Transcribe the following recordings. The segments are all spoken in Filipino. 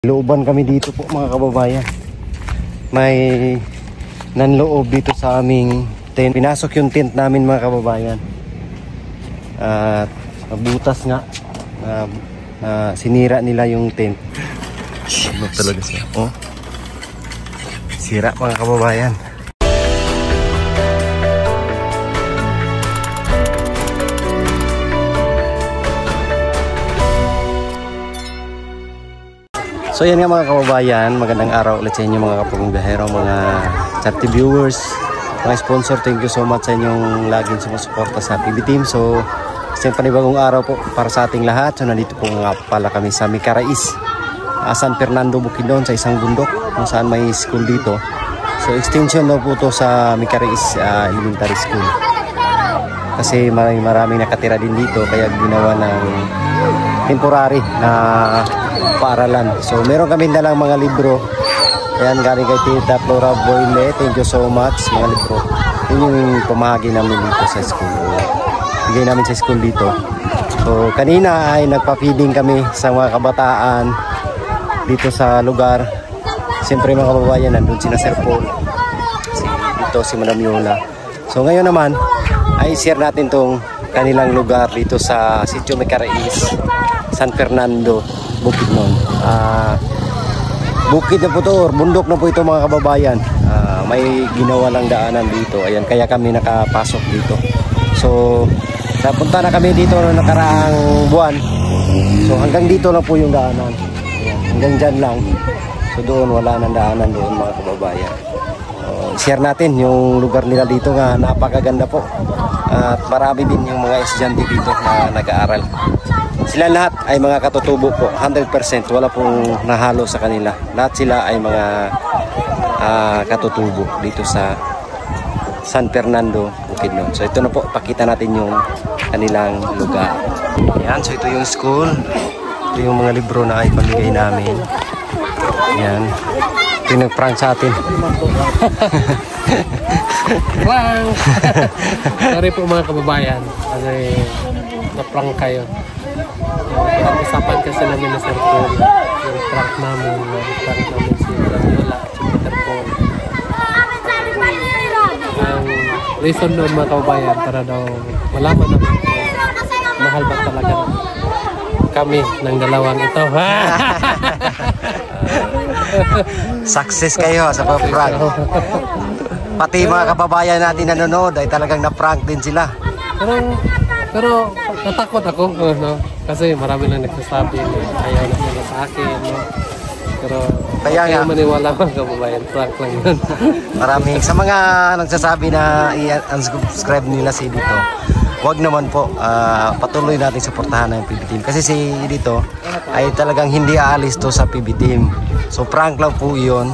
Looban kami dito po mga kababayan. May nanloob dito sa aming tent. Pinasok yung tent namin mga kababayan. At butas nga. Sinira nila yung tent. Ano talaga siya? Oh. Sira mga kababayan. So yan nga mga kababayan, magandang araw ulit sa inyo mga kapagong biyahero, mga chat viewers, mga sponsor, thank you so much sa inyong laging sumusuporta sa PB Team. So isang panibagong araw po para sa ating lahat. So nandito po nga pala kami sa Micarais, San Fernando, Bukidnon, sa isang bundok kung saan may school dito. So extension daw po to sa Micarais Elementary School. Kasi maraming nakatira din dito kaya ginawa ng temporary na paaralan. So meron kami dalang mga libro. Ayan, galing kay Tita Flora Boyle. Thank you so much mga libro. Yun yung pamahagi namin dito sa school. Bigay namin sa school dito. So kanina ay nagpa-feeding kami sa mga kabataan dito sa lugar. Siyempre mga kababayan, nandun si Sir Paul. Dito si Madam Yola. So ngayon naman ay share natin tong kanilang lugar dito sa Sitio Micarais, San Fernando, Bukidnon. Bukid na po to, or bundok na po ito mga kababayan. May ginawa lang daanan dito. Ayan, kaya kami nakapasok dito. So napunta na kami dito noong nakaraang buwan. So hanggang dito lang po yung daanan. Ayan, hanggang dyan lang. So doon wala nang daanan doon mga kababayan. Share natin yung lugar nila dito nga napakaganda po. At marami din yung mga estudyante dito na nag-aaral. Sila lahat ay mga katutubo po, 100%, wala pong nahalo sa kanila. Lahat sila ay mga katutubo dito sa San Fernando, Bukidnon. So ito na po, pakita natin yung kanilang lugar. Yan, so ito yung school. Ito yung mga libro na ay pamigay namin. Yan. Ito yung nag-prank sa atin. Prank! Sorry po mga kababayan. Kasi na-prank kayo. Pinag-usapan kasi namin na Sir Paul. Yung prank namin. Prank namin si Yola at si Sir Paul. Ang reason noon mga kababayan para daw malaman namin mahal ba talaga kami ng dalawang ito. Success kayo sa pag-prank. Pati mga kababayan natin nanonood ay talagang na-prank din sila. Pero natakot ako, no? Kasi marami lang nagsasabi na ayaw na nila sa akin, no? Pero kaya nga maniwala mga kababayan, prank lang yun. Maraming sa mga nagsasabi na i-unsubscribe nila si dito. Wag naman po, patuloy natin suportahan ng PB Team. Kasi si dito ay talagang hindi aalis to sa PB Team. So prank lang po yun.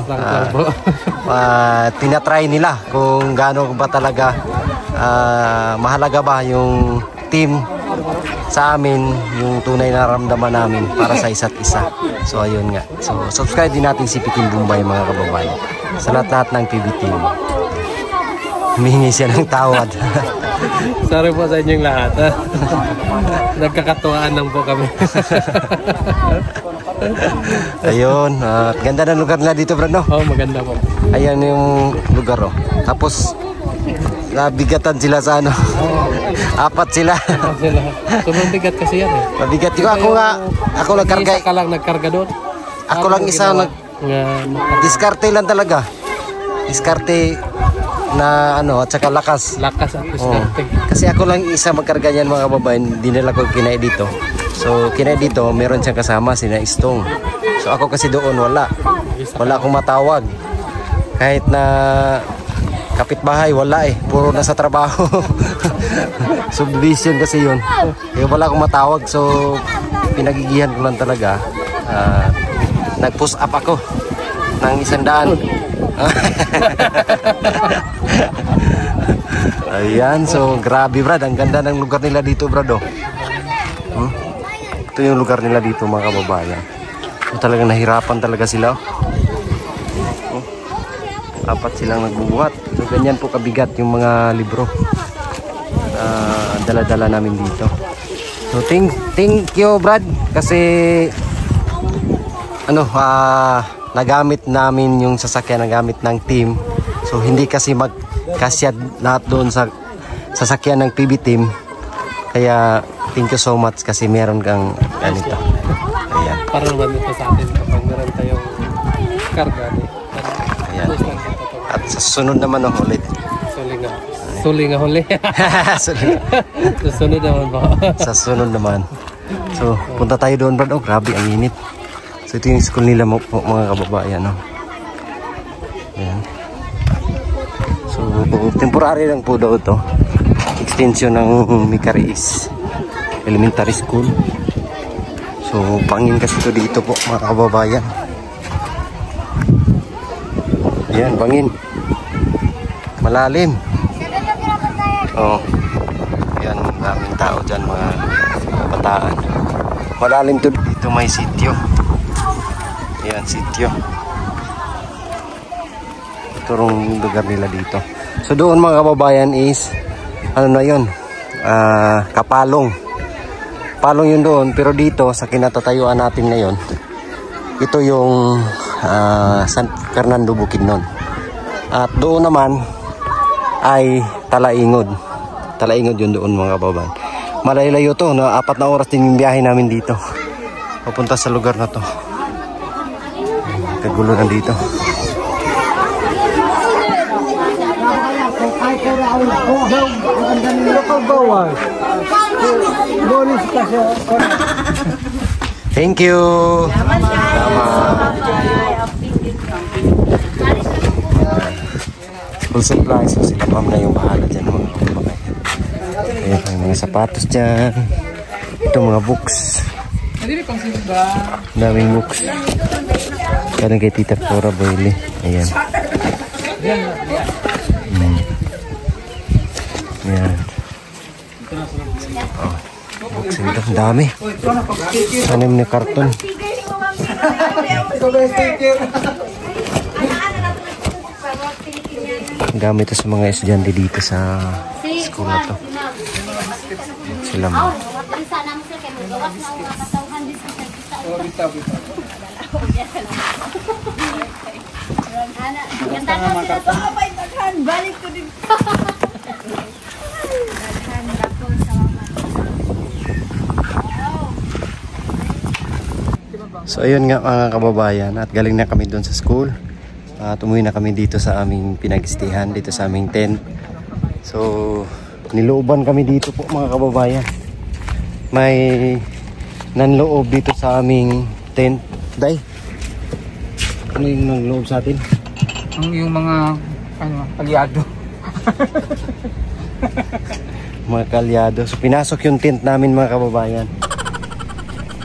Tinatry nila kung gaano ba talaga mahalaga ba yung team sa amin, yung tunay na naramdaman namin para sa isa't isa. So ayun nga. So subscribe din natin si PB Team Bombay mga kababayan. Sa lahat ng PB Team. Humihingi siya ng tawad. Sorry po sa inyong lahat. Nagkakatuwaan lang po kami. Ayun, ganda ng lugar nila dito, bro, no? Oh, maganda po. Ayan yung lugar, oh. Tapos nabigatan sila sa ano. Apat sila. Sobrang bigat kasi yan eh. Mabigat ko. Ako nagkarga. Isa ka lang nagkarga doon. Ako lang isa diskarte lang talaga. Diskarte na ano at saka lakas at diskarte. Kasi ako lang isa magkarga niyan mga kababayan. Dinala ko kinay dito. So kinay dito meron siyang kasama sina Istong. So ako kasi doon wala akong matawag. Kahit na kapitbahay wala eh, puro nasa trabaho. Subdivision kasi yun. Kaya wala akong matawag. So pinagigihan ko lang talaga. Nag-push up ako ng 100. Ayan, so grabe brad, ang ganda ng lugar nila dito brad, oh. Ito yung lugar nila dito mga kababayan. So, talagang nahirapan talaga sila, oh. Apat silang nagbubuhat. So ganyan po kabigat yung mga libro dala-dala namin dito. So thank you brad kasi nagamit namin yung sasakyan, nagamit ng team. So hindi kasi magkasyad lahat doon sa sasakyan ng PB team. Kaya thank you so much kasi meron kang ganito. Ayan. Para naman ito sa atin kapag meron tayong karga. Ayan. At sa susunod naman ulit. Suli nga huli. Susunod naman po. Sa sunod naman. So, punta tayo doon, Brad. Oh, grabe, ang init. So, ito yung school nila po, mga kababayan. No? Ayan. So, temporary lang po daw ito. Extension ng Micaris Elementary School. So, pangin kasi ito dito po, mga kababayan. Ayan, pangin. Malalim. Oh, yan, maraming tao dyan, mga kabataan. Malalim to dito, may sityo. Yan, sityo. Ito yung lugar nila dito. So doon, mga kababayan, is ano na yun, Kapalong. Palong yun doon, pero dito sa kinatatayuan natin ngayon, ito yung San Fernando Bukidnon. At doon naman ay Talaingod. Talaingod yun doon, mga kababayan. Malayo to, 4 na oras din yung biyahe namin dito. Papunta sa lugar na to. Kagulo na dito. Thank you. School supplies, so sila ma'am na yung bahala dyan, mga kababayan. Ayan ang mga sapatos dyan. Ito mga books. Daming books. Parang kay Tita Flora Boyle. Ayan. Ayan. Oh, books ito. Ang dami. Anim na karton. Gamit ito sa mga estudyante dito sa school na to. Sila mo. So ayun nga, mga kababayan, at galing na kami doon sa school. At umuwi na kami dito sa aming pinag-istihan, dito sa aming tent. So nilooban kami dito po, mga kababayan. May nanloob dito sa aming tent. Day, ano yung nanloob sa atin? Yung mga kalyado. Mga kalyado. So pinasok yung tent namin, mga kababayan.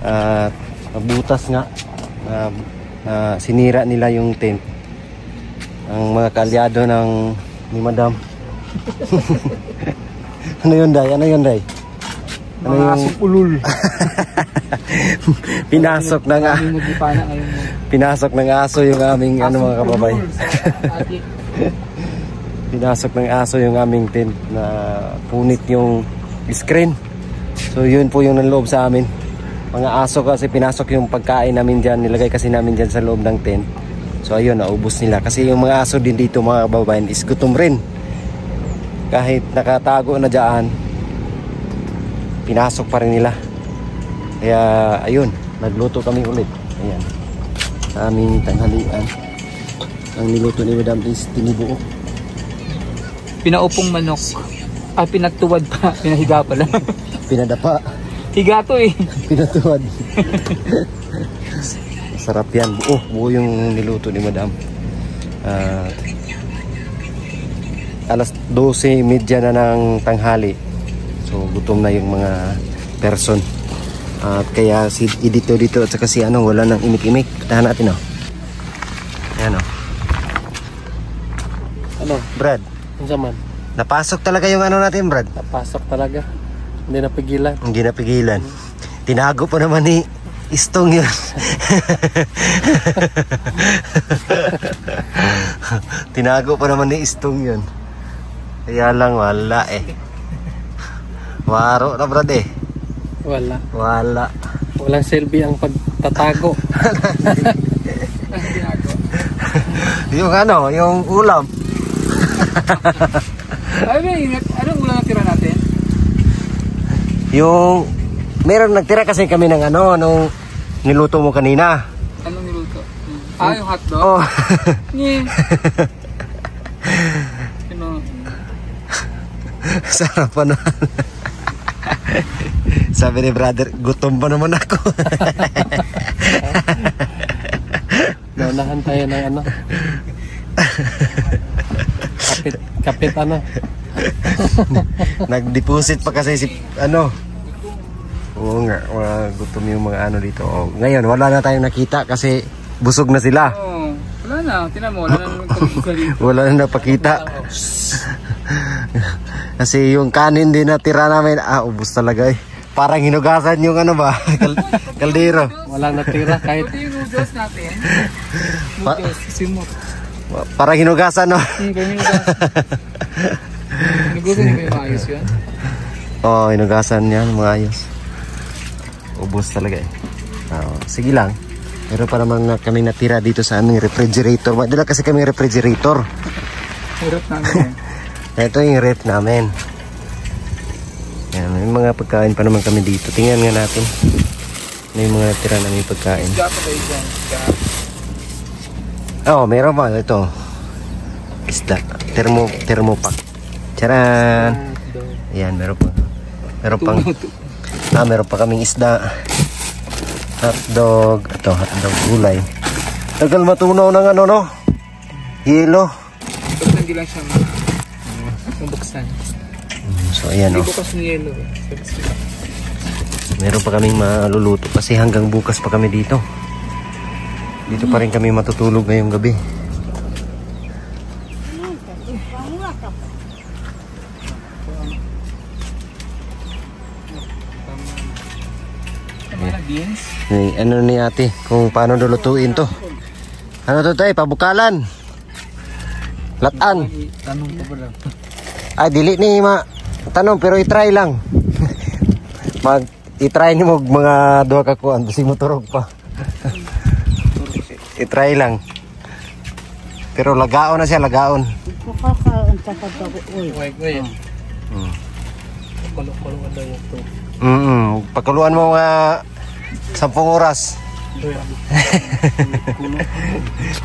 At butas nga. Sinira nila yung tent. Ang mga kalyado ni Madam. Ano yun, Day? Ano yun, Day? Ano mga asong ulul. Pinasok ng aso yung aming mga kababay. Pinasok ng aso yung aming tent na punit yung screen. So yun po yung nanloob sa amin. Mga aso kasi pinasok yung pagkain namin dyan. Nilagay kasi namin dyan sa loob ng tent. So ayun, naubos nila. Kasi yung mga aso din dito, mga kababayan, is gutom rin. Kahit nakatago na dyan, pinasok pa rin nila. Kaya ayun, nagluto kami ulit. Ayan, sa aming tanghalian. Ang niluto ni Madam is tinibuo. Pinaupong manok. Pinagtuwad pa. Pinahiga pala. Pinadapa. Higa to eh. Pinatuwad. Sarap yan. Buo yung niluto ni Madam. Alas 12:30 na ng tanghali. So gutom na yung mga person. At kaya si Edito dito at saka si wala nang imik-imik. Tahan natin Ayan Brad. Ang zaman. Napasok talaga yung natin, Brad. Napasok talaga. Hindi napigilan. Hindi napigilan. Tinago pa naman ni Istong yun. Tinago pa naman ni Istong yun. Kaya lang wala eh. Waro na, Brad eh. Wala. Walang silbi ang pagtatago. Yung ano, yung ulam. Anong ulam na tira natin? Yung, meron nagtira kasi kami ng ano, nung niluto mo kanina. Anong niluto? Yung hotdog? Oh. Nye. Ano? Sarap pa naman. Sabi ni brother, gutom pa naman ako. Naunahan tayo ng ano. Kapit ano. Nag-deposit pa kasi si ano. Oo nga, gutom yung mga ano dito. Oh, ngayon, wala na tayong nakita kasi busog na sila. Oo. Wala na. Tinan mo. Wala na pagkita dito. Wala na napakita. Kasi yung kanin din na tira namin, ubos talaga eh. Parang hinugasan yung ano ba, kaldero. Walang natira kahit. Ito yung noodles natin. Noodles. Simot. Parang hinugasan, no? Ganyan noodles. Nagusin niyo yung maayos yan? Oo, hinugasan yan, maayos. Ubos talaga eh. Sige lang. Meron pa naman kami natira dito sa aming refrigerator. Madala kasi kami refrigerator. Hirap namin eh. Ito yung ref namin. Yan, may mga pagkain pa naman kami dito. Tingnan nga natin. May mga natira namin pagkain. Isda pa kayo dyan. Oo, meron pa. Ito. Isda. Thermopack. Charan! Ayan, meron pa. Meron pang... meron pa kaming isda. Hotdog. Ito, hotdog gulay. Tagal matunaw ng ano, no? Yelo. Basta hindi lang siya mabuksan. So, ayan, no? Hindi bukas ng yelo. Meron pa kaming maluluto kasi hanggang bukas pa kami dito. Dito pa rin kami matutulog ngayong gabi. Beans? Ano ni ate kung paano lulutuin to. Ano to tayo? Pabukalan. Latan. Tanong ko ba lang? Ay, dili ni tanong pero i-try lang. I-try ni mo mga duha ka kuan kasi motorog pa. I-try lang. Pero lagaon na siya, lagaon. Uy. Kulo-kulo na yung to. Pagkuluan mo mga 10 oras.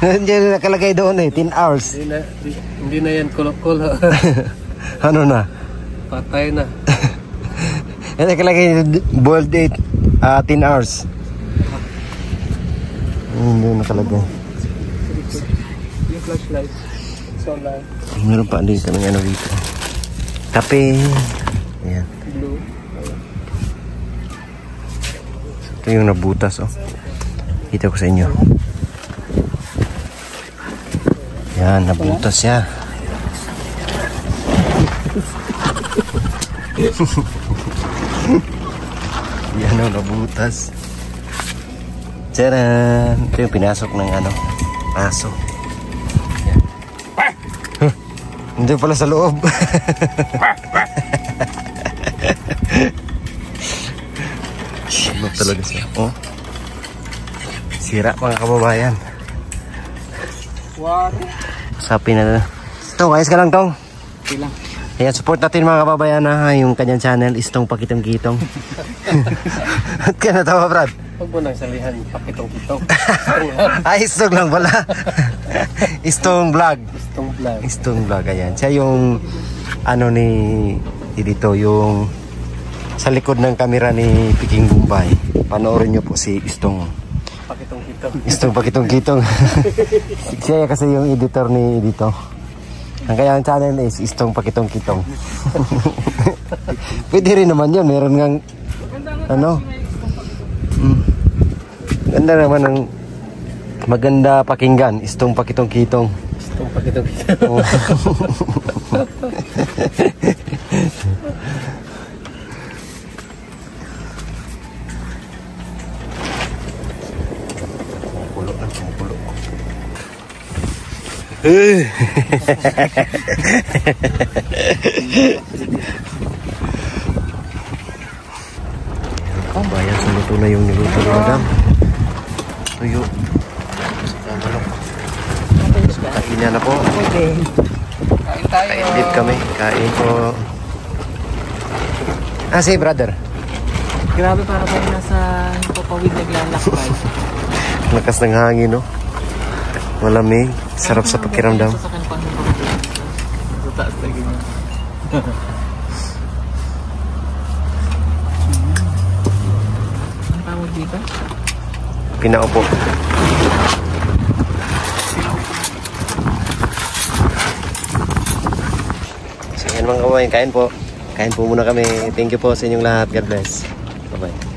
Diyan nakalagay doon eh, 10 hours. Hindi na yan kulo-kulo. Ano na? Patay na. Yan nakalagay boiled 10 hours. Hindi nakalagay. Yung flashlight. Solar. Meron pa din kami ano dito. Kape. Ayan. Blue. Ito yung nabutas, oh. Kita ko sa inyo. Yan, nabutas siya. Yan, oh, nabutas. Tcharan! Ito yung pinasok ng ano, aso. Yan. Hindi pala sa loob. Ano talaga siya? Oh. Sira mga kababayan. Water. Sapin na. Tong, ayos ka lang tong. Okay lang. Ayan, support natin mga kababayan na yung kanyang channel is Tong Pakitong-Kitong. At ka natawa, Brad? Huwag mo nang salihan pakitong-kitong. Istong lang pala. Istong Vlog. Istong vlog. Istong Vlog, ayan. Siya yung ano ni dito, yung sa likod ng kamera ni Piking Bombay. Panoorin nyo po si Istong. Pakitong-kitong. Istong Pakitong-Kitong. Siya kasi yung editor ni dito. Ang kanyang channel is Istong Pakitong-Kitong. Pwede rin naman yun. Meron ngang ano. Ganda naman ng maganda pakinggan. Istong Pakitong-Kitong. Istong pakitong-kitong. Oh. Kabayan, so luto na yung niluto ni Madam. Tuyo. Saka manok. Kainan na po. Kain tayo. Kain din kami. Kain po. Ah, si brother. Grabe, para tayo nasa papawid naglalakbay. Lakas ng hangin, no? Malamig. Sarap sa pakiramdam. Sasakyan pa ng sa taas tayo ganyan. Ang tawag dito? Pinaupo. So yan mga kabayan, kain po. Kain po muna kami. Thank you po sa inyong lahat. God bless. Bye-bye.